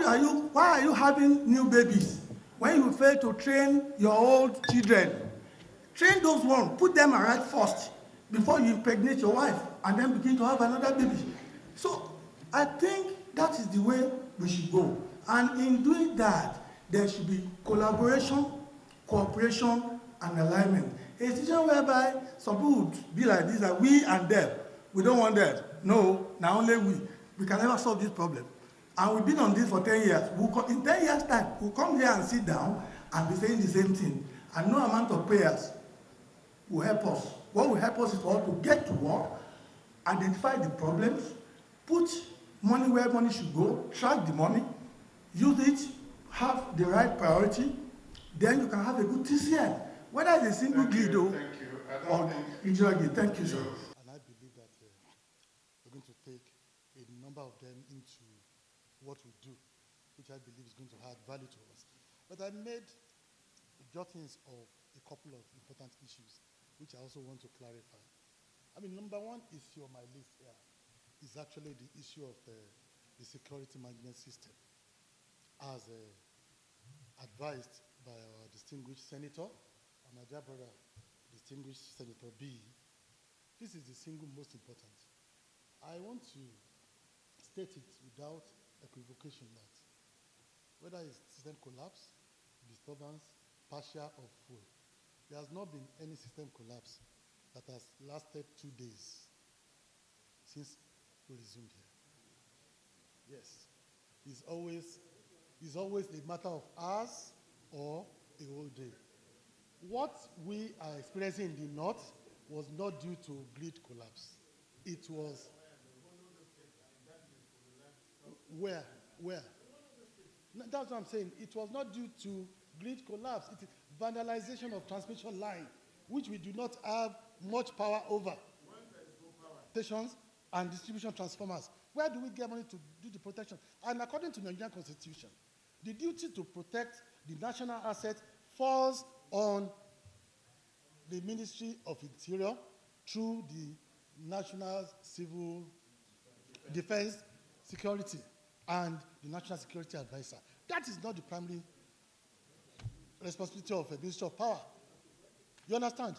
are you having new babies when you fail to train your old children? Train those ones, put them right first before you impregnate your wife and then begin to have another baby. So I think that is the way we should go. And in doing that, there should be collaboration, cooperation, and alignment. A situation whereby some people would be like this, that we and them, we don't want that. No, now only we. We can never solve this problem. And we've been on this for 10 years. In 10 years' time, we'll come here and sit down and be saying the same thing. And no amount of prayers will help us. What will help us is for us to get to work, identify the problems, put money where money should go, track the money, use it, have the right priority, then you can have a good TCN. Whether it's a single grid or regional grid. Thank you, sir. And I believe that we're going to take a number of them into what we do, which I believe is going to add value to us. But I made jottings of a couple of important issues, which I also want to clarify. I mean, number one issue on my list here is actually the issue of the security management system, as advised by our distinguished senator, my dear brother, distinguished Senator B. This is the single most important. I want to state it without equivocation that whether it's system collapse, disturbance, partial or full, there has not been any system collapse that has lasted 2 days since we resumed here. Yes, it's always a matter of hours or a whole day. What we are experiencing in the north was not due to grid collapse. It was where? That's what I'm saying. It was not due to grid collapse. It is vandalization of transmission line, which we do not have much power over. Stations and distribution transformers. Where do we get money to do the protection? And according to the Nigerian Constitution, the duty to protect the national asset falls on the Ministry of Interior through the National Civil Defense Security and the National Security Advisor. That is not the primary responsibility of a Ministry of Power. You understand?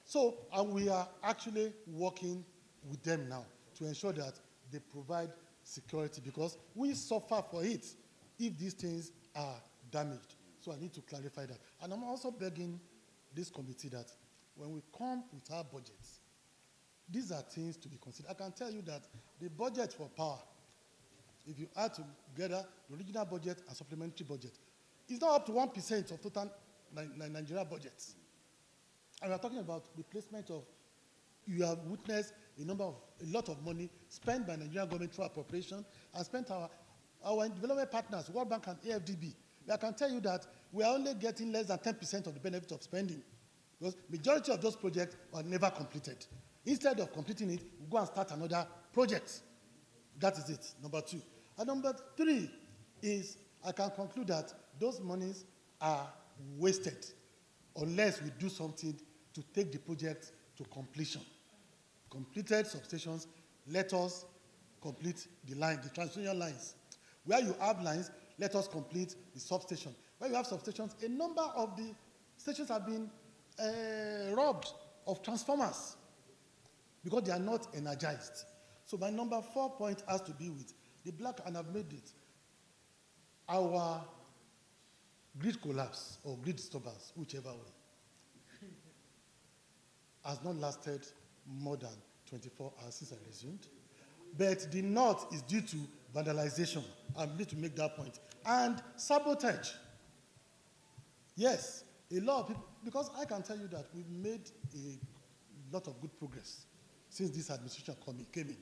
So, and we are actually working with them now to ensure that they provide security, because we suffer for it if these things are damaged. So I need to clarify that. And I'm also begging this committee that when we come with our budgets, these are things to be considered. I can tell you that the budget for power, if you add together the original budget and supplementary budget, is not up to 1% of total Nigeria budgets. And we're talking about replacement of, you have witnessed a lot of money spent by Nigerian government through appropriation and spent our development partners, World Bank and AFDB. I can tell you that we are only getting less than 10% of the benefit of spending, because majority of those projects are never completed. Instead of completing it, we go and start another project. That is it, number two. And number three is, I can conclude that those monies are wasted unless we do something to take the project to completion. Completed substations, let us complete the line, the transmission lines. Where you have lines, let us complete the substation. When you have substations, a number of the stations have been robbed of transformers because they are not energized. So my number 4 point has to be with the blackout, and I've made it. Our grid collapse or grid disturbance, whichever way, has not lasted more than 24 hours since I resumed. But the north is due to vandalization. I need to make that point. And sabotage. Yes, a lot of people, because I can tell you that we've made a lot of good progress since this administration came in.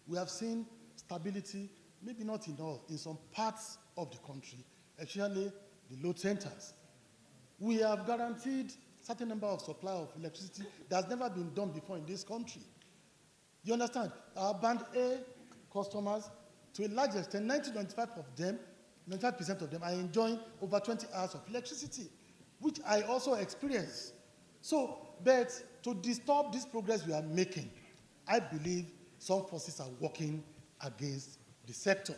We have seen stability, maybe not in all, in some parts of the country, especially the load centers. We have guaranteed certain number of supply of electricity that has never been done before in this country. You understand? Our band A customers, to a large extent, 95% of them are enjoying over 20 hours of electricity, which I also experience. So, but to disturb this progress we are making, I believe some forces are working against the sector,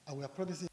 and we are promising